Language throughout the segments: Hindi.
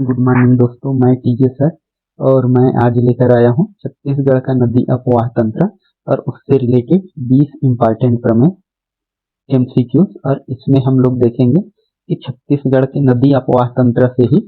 गुड मॉर्निंग दोस्तों, मैं टीजे सर और मैं आज लेकर आया हूँ छत्तीसगढ़ का नदी अपवाह तंत्र और उससे रिलेटेड 20 इम्पॉर्टेंट प्रमेय एमसीक्यूज। और इसमें हम लोग देखेंगे कि छत्तीसगढ़ के नदी अपवाह तंत्र से ही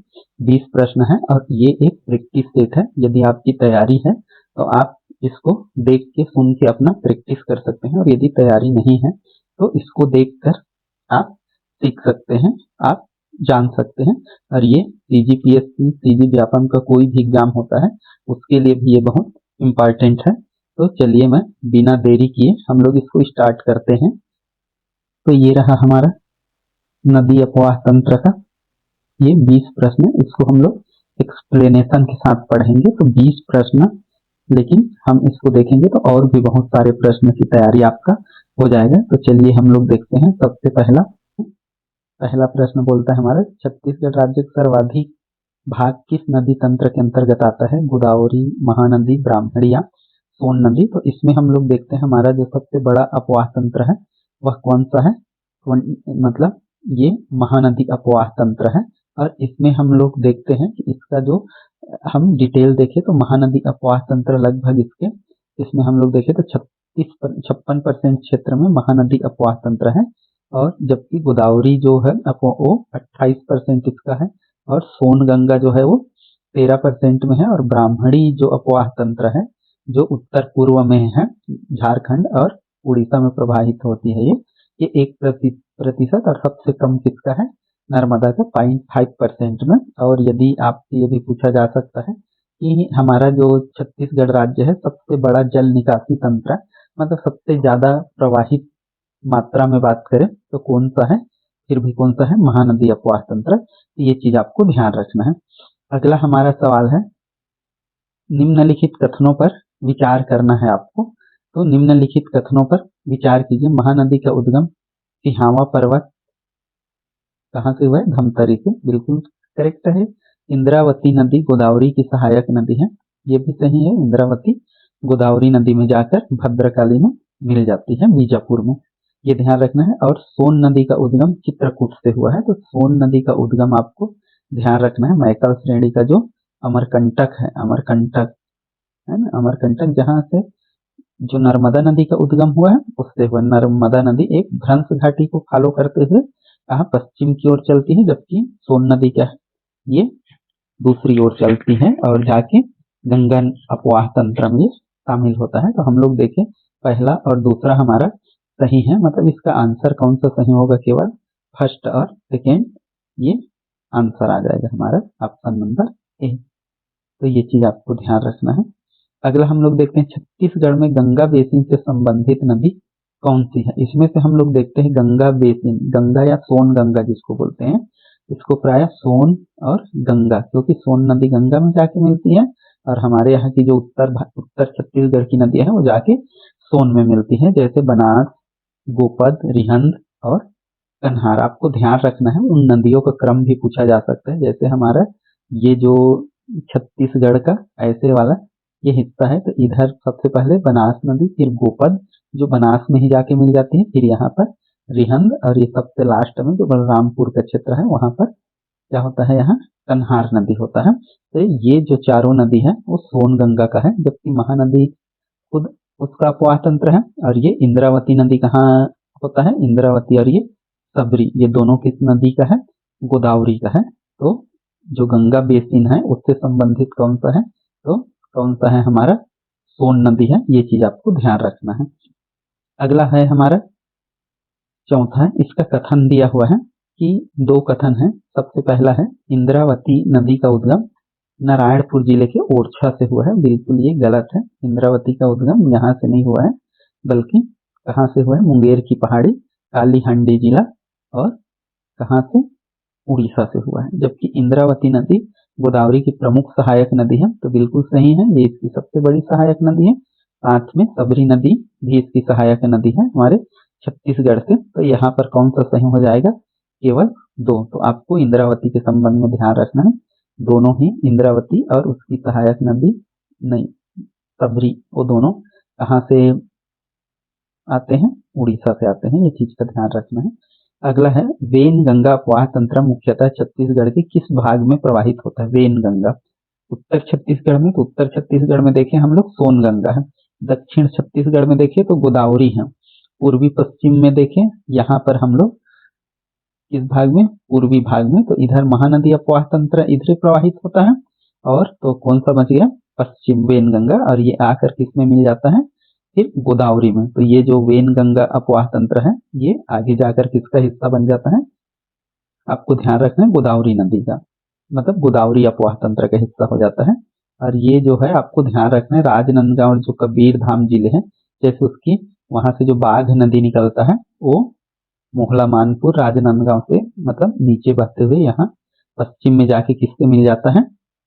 20 प्रश्न हैं और ये एक प्रैक्टिस सेट है। यदि आपकी तैयारी है तो आप इसको देख के सुन के अपना प्रैक्टिस कर सकते हैं, और यदि तैयारी नहीं है तो इसको देखकर आप सीख सकते हैं, आप जान सकते हैं। और ये सीजीपीएससी, सीजी व्यापम का कोई भी एग्जाम होता है उसके लिए भी ये बहुत इम्पॉर्टेंट है। तो चलिए, मैं बिना देरी किए हम लोग इसको स्टार्ट करते हैं। तो ये रहा हमारा नदी अपवाह तंत्र का ये 20 प्रश्न, इसको हम लोग एक्सप्लेनेशन के साथ पढ़ेंगे। तो 20 प्रश्न, लेकिन हम इसको देखेंगे तो और भी बहुत सारे प्रश्न की तैयारी आपका हो जाएगा। तो चलिए हम लोग देखते हैं। सबसे पहला प्रश्न बोलता है हमारा, छत्तीसगढ़ राज्य का सर्वाधिक भाग किस नदी तंत्र के अंतर्गत आता है? गोदावरी, महानदी, ब्राह्मणी या सोन नदी? तो इसमें हम लोग देखते हैं हमारा जो सबसे बड़ा अपवाह तंत्र है वह कौन सा है? मतलब ये महानदी अपवाह तंत्र है। और इसमें हम लोग देखते हैं कि इसका जो हम डिटेल देखें तो महानदी अपवाह तंत्र लगभग इसमें हम लोग देखें तो 56% क्षेत्र में महानदी अपवाह तंत्र है, और जबकि गोदावरी जो है वो 28% इसका है, और सोन गंगा जो है वो 13% में है, और ब्राह्मणी जो अपवाह तंत्र है जो उत्तर पूर्व में है, झारखंड और उड़ीसा में प्रवाहित होती है, ये 1% और सबसे कम किसका है? नर्मदा का 0.5% में। और यदि आपसे ये भी पूछा जा सकता है कि हमारा जो छत्तीसगढ़ राज्य है सबसे बड़ा जल निकासी तंत्र, मतलब सबसे ज्यादा प्रवाहित मात्रा में बात करें तो कौन सा है? फिर भी कौन सा है? महानदी अपवाह तंत्र। ये चीज आपको ध्यान रखना है। अगला हमारा सवाल है, निम्नलिखित कथनों पर विचार करना है आपको। तो निम्नलिखित कथनों पर विचार कीजिए। महानदी का उद्गम सिहावा पर्वत कहाँ से हुआ है? धमतरी से, बिल्कुल करेक्ट है। इंद्रावती नदी गोदावरी की सहायक नदी है, ये भी सही है। इंद्रावती गोदावरी नदी में जाकर भद्रकाली में मिल जाती है, बीजापुर में, ये ध्यान रखना है। और सोन नदी का उद्गम चित्रकूट से हुआ है। तो सोन नदी का उद्गम आपको ध्यान रखना है मैकल श्रेणी का जो अमरकंटक है, अमरकंटक है ना, अमरकंटक जहाँ से जो नर्मदा नदी का उद्गम हुआ है उससे हुआ। नर्मदा नदी एक भ्रंश घाटी को फॉलो करते हुए कहाँ पश्चिम की ओर चलती है, जबकि सोन नदी क्या है? ये दूसरी ओर चलती है और जाके गंगा अपवाह तंत्र में शामिल होता है। तो हम लोग देखें पहला और दूसरा हमारा सही है, मतलब इसका आंसर कौन सा सही होगा? केवल फर्स्ट और सेकेंड, ये आंसर आ जाएगा हमारा ऑप्शन नंबर ए। तो ये चीज आपको ध्यान रखना है। अगला हम लोग देखते हैं, छत्तीसगढ़ में गंगा बेसिन से संबंधित नदी कौन सी है? इसमें से हम लोग देखते हैं गंगा बेसिन, गंगा या सोन गंगा जिसको बोलते हैं, इसको प्राय सोन और गंगा, क्योंकि सोन नदी गंगा में जाके मिलती है और हमारे यहाँ की जो उत्तर छत्तीसगढ़ की नदियां हैं वो जाके सोन में मिलती है, जैसे बनास, गोपद, रिहंद और कन्हार। आपको ध्यान रखना है, उन नदियों का क्रम भी पूछा जा सकता है। जैसे हमारा ये जो छत्तीसगढ़ का ऐसे वाला ये हिस्सा है, तो इधर सबसे पहले बनास नदी, फिर गोपद जो बनास में ही जाके मिल जाती है, फिर यहाँ पर रिहंद, और ये सबसे लास्ट में जो बलरामपुर का क्षेत्र है वहां पर क्या होता है? यहाँ कन्हार नदी होता है। तो ये जो चारों नदी है वो सोन गंगा का है, जबकि महानदी खुद उसका अपवाह तंत्र है। और ये इंद्रावती नदी कहाँ होता है? इंद्रावती और ये सबरी, ये दोनों किस नदी का है? गोदावरी का है। तो जो गंगा बेसिन है उससे संबंधित कौन सा है? तो कौन सा है? हमारा सोन नदी है। ये चीज आपको ध्यान रखना है। अगला है हमारा चौथा है, इसका कथन दिया हुआ है कि दो कथन है। सबसे पहला है, इंद्रावती नदी का उद्गम नारायणपुर जिले के ओरछा से हुआ है। बिल्कुल ये गलत है। इंद्रावती का उद्गम यहाँ से नहीं हुआ है, बल्कि कहाँ से हुआ है? मुंगेर की पहाड़ी, कालीहंडी जिला, और कहाँ से? उड़ीसा से हुआ है। जबकि इंद्रावती नदी गोदावरी की प्रमुख सहायक नदी है, तो बिल्कुल सही है, ये इसकी सबसे बड़ी सहायक नदी है। साथ में सबरी नदी भी इसकी सहायक नदी है हमारे छत्तीसगढ़ से। तो यहाँ पर कौन सा सही हो जाएगा? केवल दो। तो आपको इंद्रावती के संबंध में ध्यान रखना है, दोनों ही इंद्रावती और उसकी सहायक नदी नहीं सबरी, वो दोनों कहाँ से आते हैं? उड़ीसा से आते हैं। ये चीज का ध्यान रखना है। अगला है वेन गंगा अपवाह तंत्र मुख्यतः छत्तीसगढ़ के किस भाग में प्रवाहित होता है? वेन गंगा उत्तर छत्तीसगढ़ में, तो उत्तर छत्तीसगढ़ में देखें हम लोग सोन गंगा है। दक्षिण छत्तीसगढ़ में देखें तो गोदावरी है। पूर्वी पश्चिम में देखें यहाँ पर हम लोग किस भाग में? पूर्वी भाग में, तो इधर महानदी अपवाह तंत्र इधर प्रवाहित होता है। और तो कौन सा बच गया? पश्चिम वेन गंगा, और ये आकर किस में मिल जाता है? फिर गोदावरी में। तो ये जो वेन गंगा अपवाह तंत्र है ये आगे जाकर किसका हिस्सा बन जाता है? आपको ध्यान रखना है गोदावरी नदी का, मतलब गोदावरी अपवाह तंत्र का हिस्सा हो जाता है। और ये जो है आपको ध्यान रखना है राजनांदगांव और जो कबीर धाम जिले हैं, जैसे उसकी वहां से जो बाघ नदी निकलता है वो मोहला मानपुर राजनांदगांव से मतलब नीचे बहते हुए यहाँ पश्चिम में जाके किससे मिल जाता है?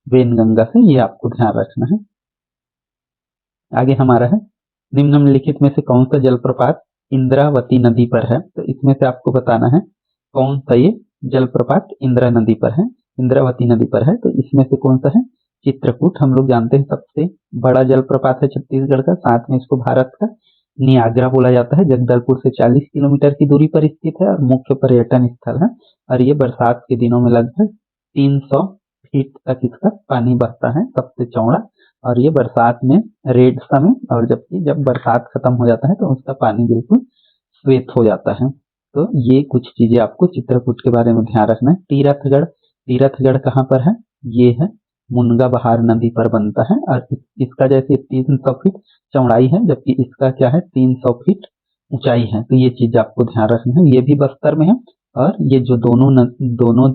वेन गंगा से। ये आपको ध्यान रखना है। आगे हमारा है निम्नलिखित में से कौन सा जलप्रपात इंद्रावती नदी पर है? तो इसमें से आपको बताना है कौन सा ये जलप्रपात इंदिरा नदी पर है, इंद्रावती नदी पर है। तो इसमें से कौन सा है? चित्रकूट। हम लोग जानते हैं सबसे बड़ा जलप्रपात है छत्तीसगढ़ का, साथ में इसको भारत का नियाग्रा बोला जाता है। जगदलपुर से 40 किलोमीटर की दूरी पर स्थित है और मुख्य पर्यटन स्थल है। और ये बरसात के दिनों में लगभग 300 फीट तक इसका पानी बहता है, सबसे चौड़ा। और ये बरसात में रेड समय, और जबकि जब बरसात खत्म हो जाता है तो उसका पानी बिल्कुल श्वेत हो जाता है। तो ये कुछ चीजें आपको चित्रकूट के बारे में ध्यान रखना है। तीरथगढ़, तीरथगढ़ कहाँ पर है? ये है मुनगा बहार नदी पर बनता है और इसका जैसे 300 फीट चौड़ाई है, जबकि इसका क्या है? 300 फीट ऊंचाई है। तो ये चीज आपको ध्यान रखना है। ये भी बस्तर में है और ये जो दोनों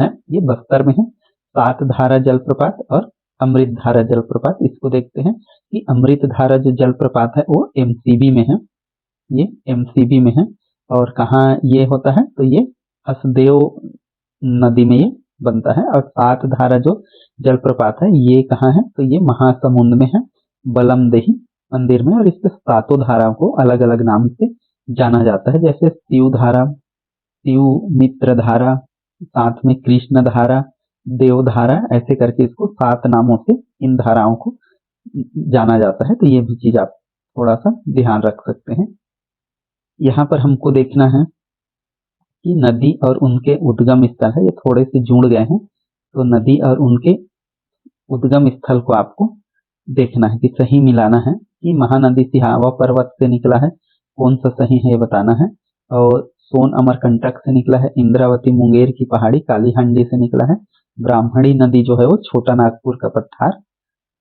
है ये बस्तर में है। सात धारा जलप्रपात और अमृत धारा जलप्रपात, इसको देखते हैं कि अमृत धारा जो जलप्रपात है वो एमसीबी में है, ये एमसीबी में है। और कहाँ ये होता है? तो ये हसदेव नदी में ये बनता है। और सात धारा जो जलप्रपात है ये कहाँ है? तो ये महासमुंद में है, बलमदेही मंदिर में। और इसके सातों धाराओं को अलग अलग नाम से जाना जाता है, जैसे शिव धारा, शिव मित्र धारा, साथ में कृष्ण धारा, देव धारा, ऐसे करके इसको 7 नामों से इन धाराओं को जाना जाता है। तो ये भी चीज आप थोड़ा सा ध्यान रख सकते हैं। यहाँ पर हमको देखना है कि नदी और उनके उद्गम स्थल है, ये थोड़े से जुड़ गए हैं। तो नदी और उनके उद्गम स्थल को आपको देखना है कि सही मिलाना है कि महानदी सिहावा पर्वत से निकला है, कौन सा सही है ये बताना है। और सोन अमरकंटक से निकला है, इंद्रावती मुंगेर की पहाड़ी कालीहंडी से निकला है, ब्राह्मणी नदी जो है वो छोटा नागपुर का पठार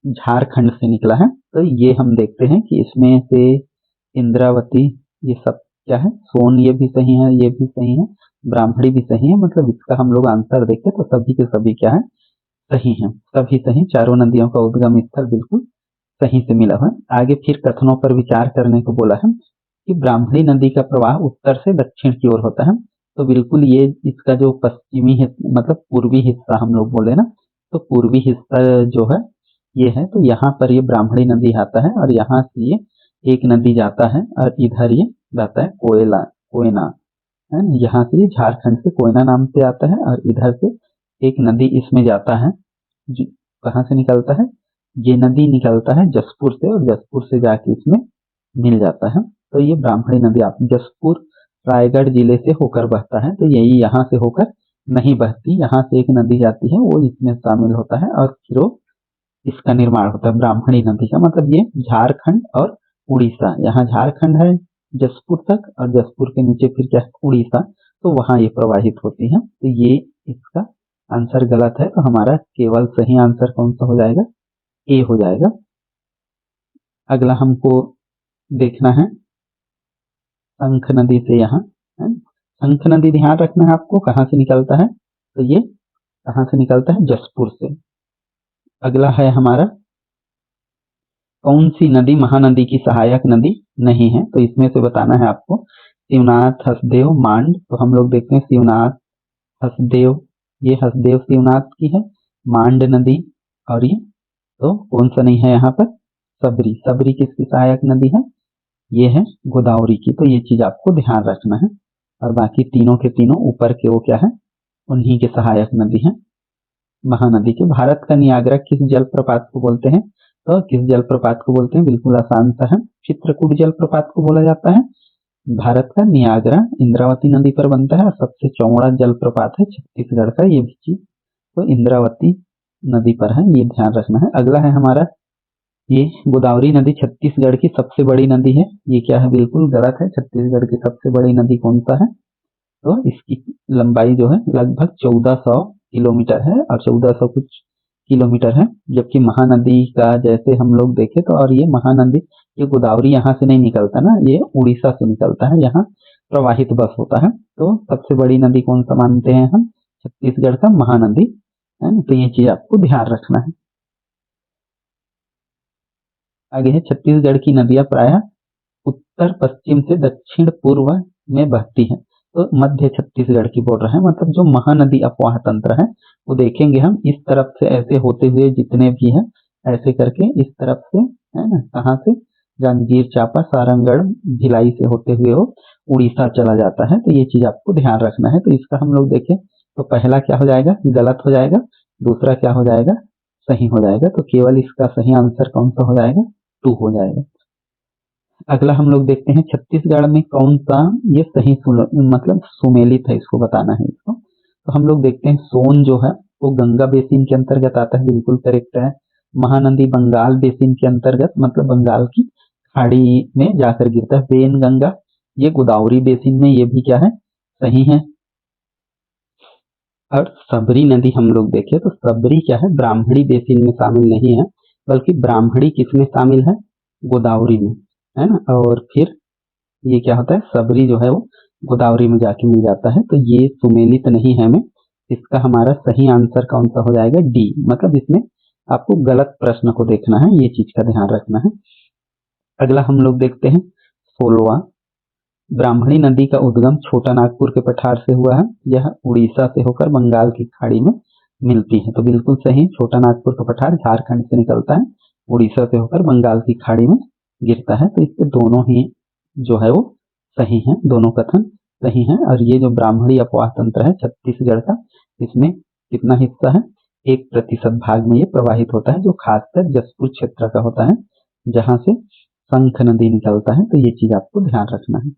झारखंड से निकला है। तो ये हम देखते हैं कि इसमें से इंद्रावती ये सब क्या है? सोन ये भी सही है, ये भी सही है, ब्राह्मणी भी सही है। मतलब इसका हम लोग आंसर देखें तो सभी के सभी क्या है? सही है, सभी सही। चारों नदियों का उद्गम स्थल बिल्कुल सही से मिला हुआ है। आगे फिर कथनों पर विचार करने को बोला है कि ब्राह्मणी नदी का प्रवाह उत्तर से दक्षिण की ओर होता है। तो बिल्कुल ये इसका जो पश्चिमी हिस्सा मतलब पूर्वी हिस्सा हम लोग बोले ना, तो पूर्वी हिस्सा जो है ये है। तो यहाँ पर ये ब्राह्मणी नदी आता है और यहाँ से ये एक नदी जाता है और इधर ये जाता है कोयना है। यहाँ से ये झारखंड से कोयना नाम से आता है और इधर से एक नदी इसमें जाता है। कहाँ से निकलता है? ये नदी निकलता है जसपुर से और जसपुर से जाके इसमें मिल जाता है। तो ये ब्राह्मणी नदी आप जसपुर रायगढ़ जिले से होकर बहता है। तो यही यहाँ से होकर नहीं बहती, यहाँ से एक नदी जाती है वो इसमें शामिल होता है और फिर वो इसका निर्माण होता है ब्राह्मणी नदी का। मतलब ये झारखंड और उड़ीसा, यहाँ झारखंड है जसपुर तक और जसपुर के नीचे फिर क्या है? उड़ीसा। तो वहां ये प्रवाहित होती है। तो ये इसका आंसर गलत है। तो हमारा केवल सही आंसर कौन सा हो जाएगा? ए हो जाएगा। अगला हमको देखना है शंख नदी से यहाँ है। शंख नदी ध्यान रखना है आपको, कहाँ से निकलता है? तो ये कहाँ से निकलता है? जसपुर से। अगला है हमारा कौन सी नदी महानदी की सहायक नदी नहीं है? तो इसमें से बताना है आपको शिवनाथ, हसदेव, मांड। तो हम लोग देखते हैं शिवनाथ, हसदेव, ये हसदेव शिवनाथ की है, मांड नदी और ये तो कौन सा नहीं है यहाँ पर? सबरी। सबरी किसकी सहायक नदी है? ये है गोदावरी की। तो ये चीज आपको ध्यान रखना है। और बाकी तीनों के तीनों ऊपर के वो क्या है? उन्हीं के सहायक नदी है महानदी के। भारत का नियाग्रा किस जलप्रपात को बोलते हैं? तो किस जलप्रपात को बोलते हैं? बिल्कुल आसान सा है, चित्रकूट जलप्रपात को बोला जाता है। भारत का नियाग्रा इंद्रावती नदी पर बनता है और सबसे चौड़ा जलप्रपात है छत्तीसगढ़ का, ये भी चीज तो इंद्रावती नदी पर है, ये ध्यान रखना है। अगला है हमारा ये गोदावरी नदी छत्तीसगढ़ की सबसे बड़ी नदी है, ये क्या है, बिल्कुल गलत है। छत्तीसगढ़ की सबसे बड़ी नदी कौन सा है, तो इसकी लंबाई जो है लगभग 1400 किलोमीटर है और 1400 कुछ किलोमीटर है। जबकि महानदी का जैसे हम लोग देखें तो, और ये महानदी, ये गोदावरी यहाँ से नहीं निकलता ना, ये उड़ीसा से निकलता है, यहाँ प्रवाहित बस होता है। तो सबसे बड़ी नदी कौन सा मानते हैं हम, छत्तीसगढ़ का महानदी है ना, तो ये चीज आपको ध्यान रखना है। आगे है छत्तीसगढ़ की नदियां प्रायः उत्तर पश्चिम से दक्षिण पूर्व में बहती है। तो मध्य छत्तीसगढ़ की बोल रहे हैं, मतलब जो महानदी अपवाह तंत्र है वो देखेंगे हम इस तरफ से ऐसे होते हुए जितने भी हैं, ऐसे करके इस तरफ से है ना, कहाँ से, जांजगीर चांपा सारंगढ़ भिलाई से होते हुए वो उड़ीसा चला जाता है। तो ये चीज आपको ध्यान रखना है। तो इसका हम लोग देखें तो पहला क्या हो जाएगा, गलत हो जाएगा, दूसरा क्या हो जाएगा, सही हो जाएगा। तो केवल इसका सही आंसर कौन सा हो जाएगा, 2 हो जाएगा। अगला हम लोग देखते हैं छत्तीसगढ़ में कौन सा, ये सही मतलब सुमेलित है, इसको बताना है इसको। तो हम लोग देखते हैं सोन जो है वो गंगा बेसिन के अंतर्गत आता है, बिल्कुल करेक्ट है। महानदी बंगाल बेसिन के अंतर्गत, मतलब बंगाल की खाड़ी में जाकर गिरता है। वेन गंगा ये गोदावरी बेसिन में, ये भी क्या है, सही है। और सबरी नदी हम लोग देखें तो सबरी क्या है, ब्राह्मणी बेसिन में शामिल नहीं है, बल्कि ब्राह्मणी किसमें शामिल है, गोदावरी में, है ना। और फिर ये क्या होता है, सबरी जो है वो गोदावरी में जाके मिल जाता है। तो ये सुमेलित नहीं है में, इसका हमारा सही आंसर कौन सा हो जाएगा, डी। मतलब इसमें आपको गलत प्रश्न को देखना है, ये चीज का ध्यान रखना है। अगला हम लोग देखते हैं 16वां, ब्राह्मणी नदी का उद्गम छोटा नागपुर के पठार से हुआ है, यह उड़ीसा से होकर बंगाल की खाड़ी में मिलती है। तो बिल्कुल सही, छोटा नागपुर का पठार झारखंड से निकलता है, उड़ीसा से होकर बंगाल की खाड़ी में गिरता है। तो इसके दोनों ही जो है वो सही है, दोनों कथन सही है। और ये जो ब्राह्मणी अपवाह तंत्र है छत्तीसगढ़ का, इसमें कितना हिस्सा है, 1% भाग में ये प्रवाहित होता है, जो खासकर जसपुर क्षेत्र का होता है, जहां से शंख नदी निकलता है। तो ये चीज आपको ध्यान रखना है।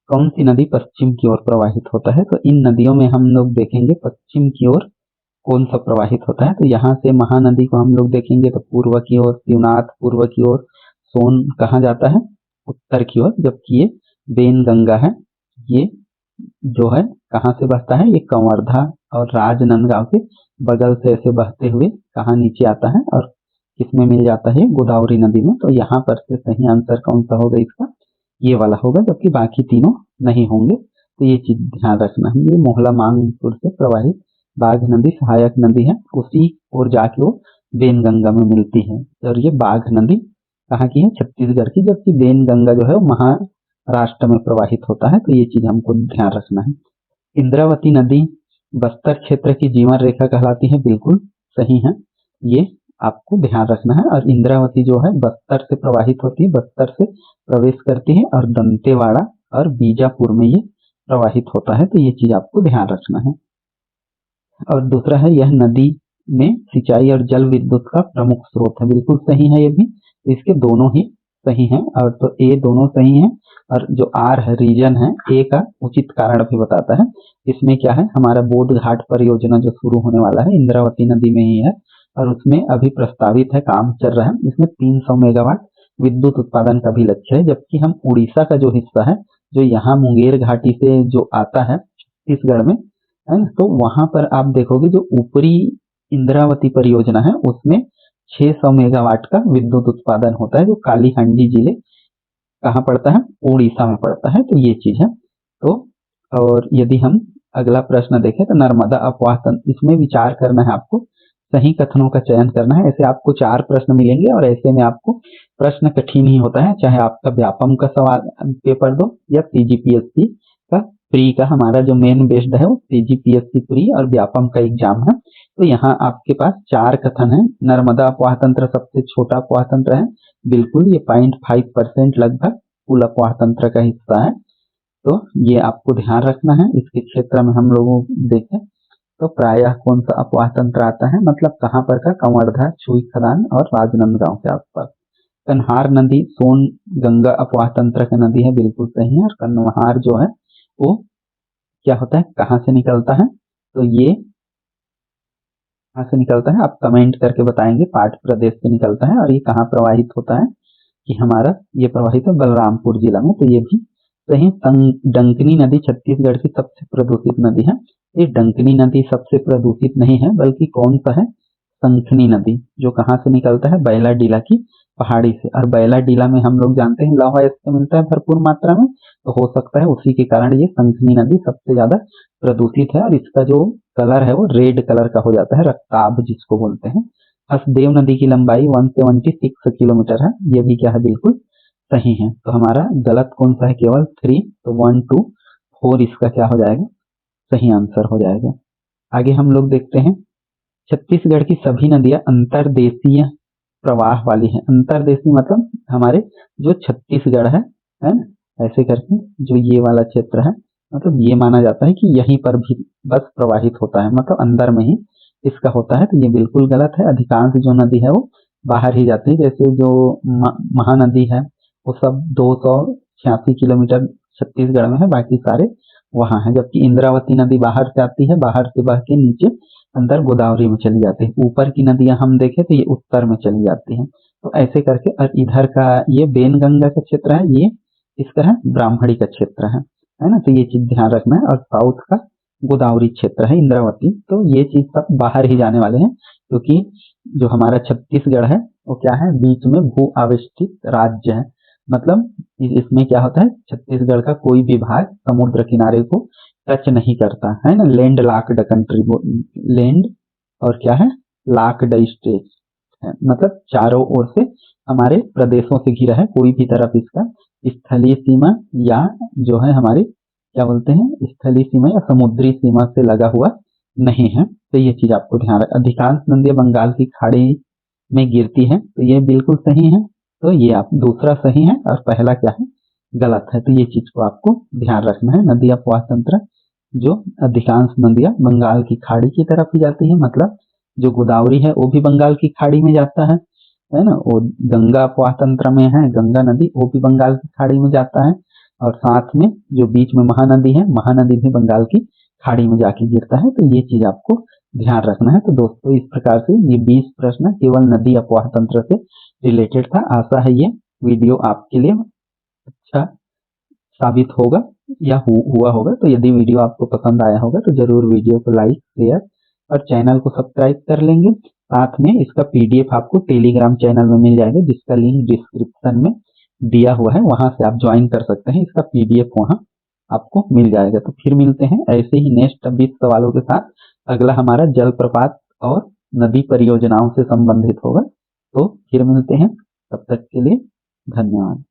कौन सी नदी पश्चिम की ओर प्रवाहित होता है, तो इन नदियों में हम लोग देखेंगे पश्चिम की ओर कौन सा प्रवाहित होता है। तो यहाँ से महानदी को हम लोग देखेंगे तो पूर्व की ओर शिवनाथ, पूर्व की ओर सोन कहाँ जाता है, उत्तर की ओर। जबकि ये बेन गंगा है, ये जो है कहाँ से बहता है, ये कंवर्धा और राजनांदगांव के बगल से ऐसे बहते हुए कहाँ नीचे आता है और किसमें मिल जाता है, गोदावरी नदी में। तो यहाँ पर से सही आंसर कौन सा होगा इसका, ये वाला होगा, जबकि बाकी तीनों नहीं होंगे। तो ये चीज ध्यान रखना है। ये मोहला मांगपुर से प्रवाहित बाघ नदी सहायक नदी है, उसी ओर जाके वो बेन गंगा में मिलती है। और ये बाघ नदी कहाँ की है, छत्तीसगढ़ की, जबकि बेन गंगा जो है वो महाराष्ट्र में प्रवाहित होता है। तो ये चीज हमको ध्यान रखना है। इंद्रावती नदी बस्तर क्षेत्र की जीवन रेखा कहलाती है, बिल्कुल सही है, ये आपको ध्यान रखना है। और इंद्रावती जो है बस्तर से प्रवाहित होती है, बस्तर से प्रवेश करती है और दंतेवाड़ा और बीजापुर में ये प्रवाहित होता है। तो ये चीज आपको ध्यान रखना है। और दूसरा है, यह नदी में सिंचाई और जल विद्युत का प्रमुख स्रोत है, बिल्कुल सही है ये भी। इसके दोनों ही सही है, और तो ए दोनों सही है। और जो आर है, रीजन है, ए का उचित कारण भी बताता है। इसमें क्या है, हमारा बोध घाट परियोजना जो शुरू होने वाला है इंद्रावती नदी में ही है, और उसमें अभी प्रस्तावित है, काम चल रहा है। इसमें 300 मेगावाट विद्युत उत्पादन का भी लक्ष्य है। जबकि हम उड़ीसा का जो हिस्सा है, जो यहाँ मुंगेर घाटी से जो आता है छत्तीसगढ़ में, है ना, तो वहां पर आप देखोगे जो ऊपरी इंद्रावती परियोजना है उसमें 600 मेगावाट का विद्युत उत्पादन होता है, जो कालीहांडी जिले कहाँ पड़ता है, उड़ीसा में पड़ता है। तो ये चीज है। तो और यदि हम अगला प्रश्न देखें तो नर्मदा अपवाह तंत्र, इसमें विचार करना है आपको, सही कथनों का चयन करना है। ऐसे आपको 4 प्रश्न मिलेंगे और ऐसे में आपको प्रश्न कठिन ही होता है, चाहे आपका व्यापम का सवाल पेपर दो या सीजीपीएससी का प्री का, हमारा जो मेन बेस्ड है वो सीजीपीएससी प्री और व्यापम का एग्जाम है। तो यहाँ आपके पास 4 कथन है। नर्मदा अपवाह तंत्र सबसे छोटा अपवाह तंत्र है, बिल्कुल ये 0.5% लगभग कुल अपवाह तंत्र का हिस्सा है। तो ये आपको ध्यान रखना है। इसके क्षेत्र में हम लोगों देखें तो प्रायः कौन सा अपवाह तंत्र आता है, मतलब कहाँ पर का, कंवर्धा, छुई खदान और राजनांदगांव के आसपास। कन्हार नदी सोन गंगा अपवाह तंत्र की नदी है, बिल्कुल सही है। और कन्हार जो है वो क्या होता है, कहाँ से निकलता है, तो ये कहाँ से निकलता है आप कमेंट करके बताएंगे। पाठ प्रदेश से निकलता है। और ये कहाँ प्रवाहित होता है, कि हमारा ये प्रवाहित है बलरामपुर जिला में, तो ये भी सही। डंकनी नदी छत्तीसगढ़ की सबसे प्रदूषित नदी है। ये डंकनी नदी सबसे प्रदूषित नहीं है, बल्कि कौन सा है, संखनी नदी, जो कहाँ से निकलता है, बैलाडीला की पहाड़ी से। और बैलाडीला में हम लोग जानते हैं लौह अयस्क मिलता है भरपूर मात्रा में, तो हो सकता है उसी के कारण ये संखनी नदी सबसे ज्यादा प्रदूषित है। और इसका जो कलर है वो रेड कलर का हो जाता है, रक्ताब जिसको बोलते हैं। हसदेव नदी की लंबाई 176 किलोमीटर है, ये भी क्या है, बिल्कुल सही है। तो हमारा गलत कौन सा है, केवल 3, तो 1 2 4 इसका क्या हो जाएगा, सही आंसर हो जाएगा। आगे हम लोग देखते हैं, छत्तीसगढ़ की सभी नदियां अंतर्देशीय प्रवाह वाली है। अंतर्देशीय मतलब हमारे जो छत्तीसगढ़ है ना, ऐसे करके जो ये वाला क्षेत्र है, मतलब ये माना जाता है कि यहीं पर भी बस प्रवाहित होता है, मतलब अंदर में ही इसका होता है, तो ये बिल्कुल गलत है। अधिकांश जो नदी है वो बाहर ही जाती है। जैसे जो महानदी है वो सब 286 किलोमीटर छत्तीसगढ़ में है, बाकी सारे वहां है। जबकि इंद्रावती नदी बाहर से आती है, बाहर से बह के नीचे अंदर गोदावरी में चली जाती है। ऊपर की नदियां हम देखें तो ये उत्तर में चली जाती हैं। तो ऐसे करके, और इधर का ये बेनगंगा का क्षेत्र है, ये इसका है ब्राह्मणी का क्षेत्र है ना, तो ये चीज ध्यान रखना है। और साउथ का गोदावरी क्षेत्र है इंद्रावती, तो ये चीज सब बाहर ही जाने वाले हैं, क्योंकि जो हमारा छत्तीसगढ़ है वो क्या है, बीच में भू आविष्ठित राज्य है। मतलब इसमें क्या होता है, छत्तीसगढ़ का कोई भी भाग समुद्र किनारे को टच नहीं करता है ना, लैंड लॉक्ड कंट्री, लैंड और क्या है, लॉक्ड स्टेट है, मतलब चारों ओर से हमारे प्रदेशों से घिरा है, कोई भी तरफ इसका स्थलीय सीमा या जो है हमारी क्या बोलते हैं, स्थलीय सीमा या समुद्री सीमा से लगा हुआ नहीं है। तो ये चीज आपको ध्यान रख, अधिकांश नदियां बंगाल की खाड़ी में गिरती है, तो ये बिल्कुल सही है। तो ये आप दूसरा सही है और पहला क्या है, गलत है। तो ये चीज को आपको ध्यान रखना है। नदी अपवाह तंत्र, जो अधिकांश नदियां बंगाल की खाड़ी की तरफ ही जाती है, मतलब जो गोदावरी है वो भी बंगाल की खाड़ी में जाता है ना। वो गंगा अपवाह तंत्र में है, गंगा नदी वो भी बंगाल की खाड़ी में जाता है। और साथ में जो बीच में महानदी है, महानदी भी बंगाल की खाड़ी में जाके गिरता है। तो ये चीज आपको ध्यान रखना है। तो दोस्तों इस प्रकार से ये 20 प्रश्न केवल नदी अपवाह तंत्र से रिलेटेड था। आशा है ये वीडियो आपके लिए अच्छा साबित होगा या हुआ होगा। तो यदि वीडियो आपको पसंद आया होगा तो जरूर वीडियो को लाइक, शेयर और चैनल को सब्सक्राइब कर लेंगे। साथ में इसका पीडीएफ आपको टेलीग्राम चैनल में मिल जाएगा, जिसका लिंक डिस्क्रिप्शन में दिया हुआ है, वहां से आप ज्वाइन कर सकते हैं। इसका पीडीएफ वहां आपको मिल जाएगा। तो फिर मिलते हैं ऐसे ही नेक्स्ट 20 सवालों के साथ। अगला हमारा जलप्रपात और नदी परियोजनाओं से संबंधित होगा। तो फिर मिलते हैं, तब तक के लिए धन्यवाद।